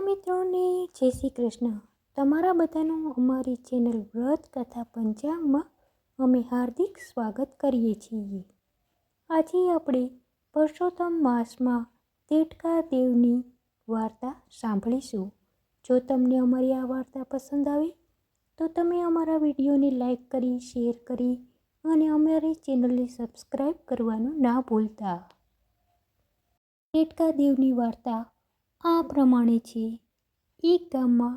મિત્રોને જય શ્રી કૃષ્ણ. તમારા બધાનું અમારી ચેનલ વ્રત કથા પંચાંગમાં અમે હાર્દિક સ્વાગત કરીએ છીએ. આજે આપણે પુરુષોત્તમ માસમાં દેડકા દેવની વાર્તા સાંભળીશું. જો તમને અમારી આ વાર્તા પસંદ આવે તો તમે અમારા વિડીયોને લાઈક કરી, શેર કરી અને અમારી ચેનલને સબસ્ક્રાઈબ કરવાનું ના ભૂલતા. દેડકા દેવની વાર્તા આ પ્રમાણે છે. એક ગામમાં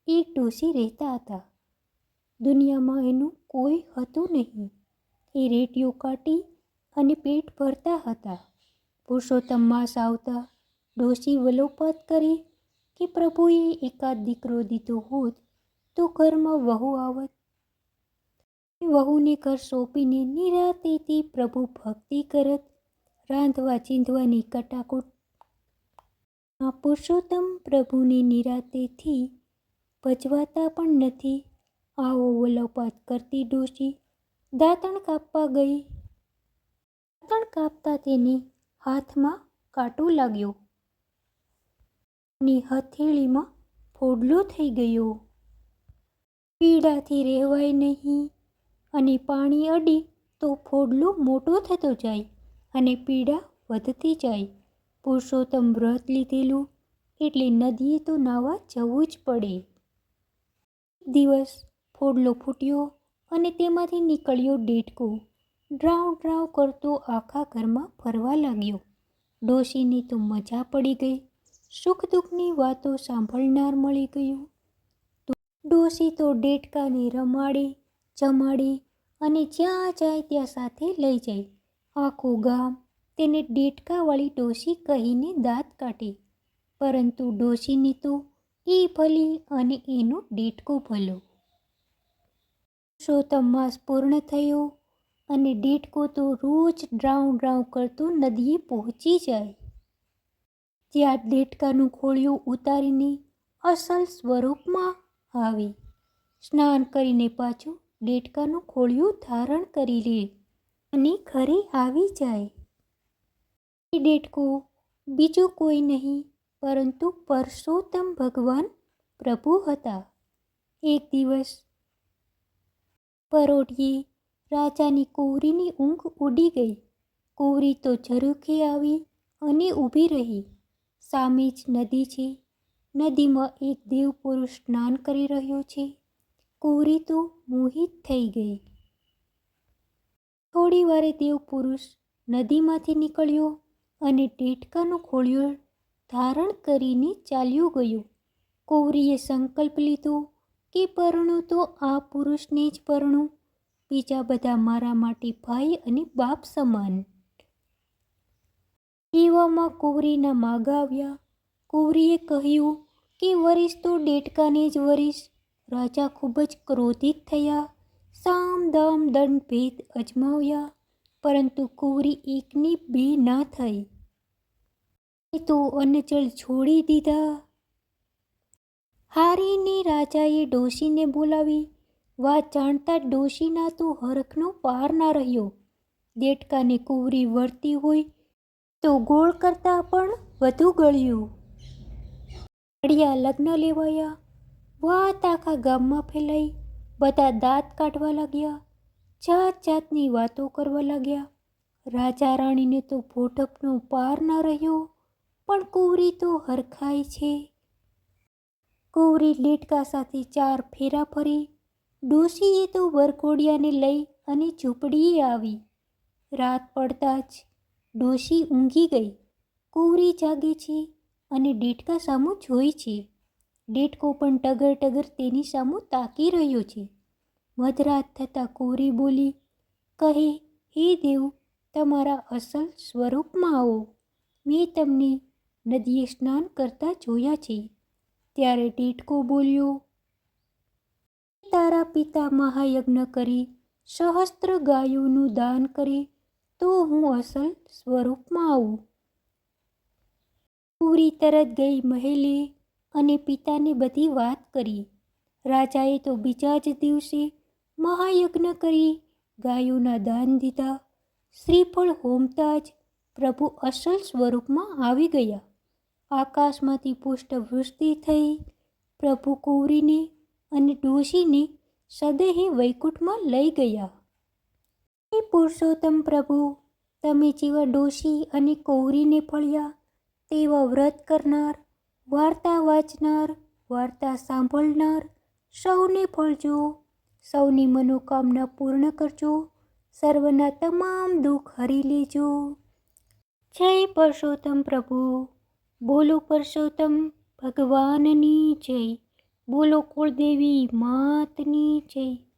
એક ડોશી રહેતા હતા. દુનિયામાં એનું કોઈ હતું નહીં. એ રેડિયો કાઢી અને પેટ ભરતા હતા. પુરુષોત્તમ માસ આવતા ડોશી વલોપાત કરી કે પ્રભુએ એકાદ દીકરો દીધો હોત તો ઘરમાં વહુ આવત. વહુને ઘર સોંપીને નિરાંતેથી પ્રભુ ભક્તિ કરત. રાંધવા ચીંધવાની કટાકોટ પુરુષોત્તમ પ્રભુને નિરાંતેથી ભજવાતા પણ નથી. આવો વલોપાત કરતી ડોશી દાંતણ કાપવા ગઈ. દાંતણ કાપતા તેને હાથમાં કાંટો લાગ્યો અને હથેળીમાં ફોડલો થઈ ગયો. પીડાથી રહેવાય નહીં અને પાણી અડી તો ફોડલો મોટો થતો જાય અને પીડા વધતી જાય. પુરુષોત્તમ વ્રત લીધેલું એટલે નદીએ તો નાહવા જવું જ પડે. એક દિવસ ફોડલો ફૂટ્યો અને તેમાંથી નીકળ્યો દેડકો. ડ્રાઉ ડ્રાઉ કરતો આખા ઘરમાં ફરવા લાગ્યો. ડોશીને તો મજા પડી ગઈ. સુખ દુઃખની વાતો સાંભળનાર મળી ગયું. ડોશી તો દેડકાને રમાડે, જમાડે અને જ્યાં જાય ત્યાં સાથે લઈ જાય. આખું ગામ તેને દેડકાવાળી ડોશી કહીને દાંત કાઢે. પરંતુ ડોશીને તો એ ભલી અને એનો દેડકો ભલો. પુરુષોત્તમ માસ પૂર્ણ થયો અને દેડકો તો રોજ ડ્રાઉ ડ્રાઉ કરતો નદીએ પહોંચી જાય. ત્યાં દેડકાનું ખોળિયું ઉતારીને અસલ સ્વરૂપમાં આવે. સ્નાન કરીને પાછું દેડકાનું ખોળિયું ધારણ કરી લે અને ઘરે આવી જાય. એ દેડકો બીજું કોઈ નહીં પરંતુ પુરુષોત્તમ ભગવાન પ્રભુ હતા. એક દિવસ પરોઢિયે રાજાની કુંવરીની ઊંઘ ઉડી ગઈ. કુંવરી તો ઝરૂખે આવી અને ઊભી રહી. સામે જ નદી છે. નદીમાં એક દેવ પુરુષ સ્નાન કરી રહ્યો છે. કુંવરી તો મોહિત થઈ ગઈ. થોડી વારે દેવ પુરુષ નદીમાંથી નીકળ્યો અને દેડકાનું ખોળિયું ધારણ કરીને ચાલ્યો ગયો. કુંવરીએ સંકલ્પ લીધો કે પરણું તો આ પુરુષને જ પરણું. બીજા બધા મારા માટે ભાઈ અને બાપ સમાન. એવામાં કુંવરીના માગા આવ્યા. કુંવરીએ કહ્યું કે વરીશ તો દેડકાને જ વરીશ. રાજા ખૂબ જ ક્રોધિત થયા. સામ દામ દંડ ભેદ અજમાવ્યા પરંતુ કુંવરી એકની બે ના થઈ. એ તો અન્નજળ છોડી દીધા. હારીને રાજાએ ડોશીને બોલાવી. વાત જાણતા ડોશીના તો હરખનો પાર ના રહ્યો. દેડકાને કુંવરી વળતી હોય તો ગોળ કરતાં પણ વધુ ગળ્યું. ઘડિયા લગ્ન લેવાયા. વાત આખા ગામમાં ફેલાઈ. બધા દાંત કાઢવા લાગ્યા. જાત જાતની વાતો કરવા લાગ્યા. રાજા રાણીને તો ભોટપનો પાર ના રહ્યો. પણ કુંવરી તો હરખાય છે. કુંવરી દેડકા સાથે 4 ફેરા ફરી. ડોશીએ તો વરઘોડિયાને લઈ અને ઝૂંપડીએ આવી. રાત પડતા જ ડોશી ઊંઘી ગઈ. કુંવરી જાગે છે અને દેડકા સામું જોઈ છે. દેડકો પણ ટગર ટગર તેની સામું તાકી રહ્યો છે. મધરાત થતાં કુંવરી બોલી, કહે, હે દેવ, તમારા અસલ સ્વરૂપમાં આવો. મેં તમને નદીએ સ્નાન કરતા જોયા છે. ત્યારે દેડકો બોલ્યો, તારા પિતા મહાયજ્ઞ કરી સહસ્ત્ર ગાયોનું દાન કરે તો હું અસલ સ્વરૂપમાં આવું. કુંવરી તરત ગઈ મહેલે અને પિતાને બધી વાત કરી. રાજાએ તો બીજા જ દિવસે મહાયજ્ઞ કરી ગાયોના દાન દીધા. શ્રીફળ હોમતા જ પ્રભુ અસલ સ્વરૂપમાં આવી ગયા. આકાશમાંથી પુષ્પવૃષ્ટિ થઈ. પ્રભુ કૌરીને અને ડોશીને સદેહે વૈકુંઠમાં લઈ ગયા. હે પુરુષોત્તમ પ્રભુ, તમે જેવા ડોશી અને કૌરીને ફળ્યા તેવા વ્રત કરનાર, વાર્તા વાંચનાર, વાર્તા સાંભળનાર સૌને ફળજો. સૌની મનોકામના પૂર્ણ કરજો. સર્વના તમામ દુઃખ હરી લેજો. જય પુરુષોત્તમ પ્રભુ. બોલો પુરુષોત્તમ ભગવાનની જય. બોલો કુળદેવી માતની જય.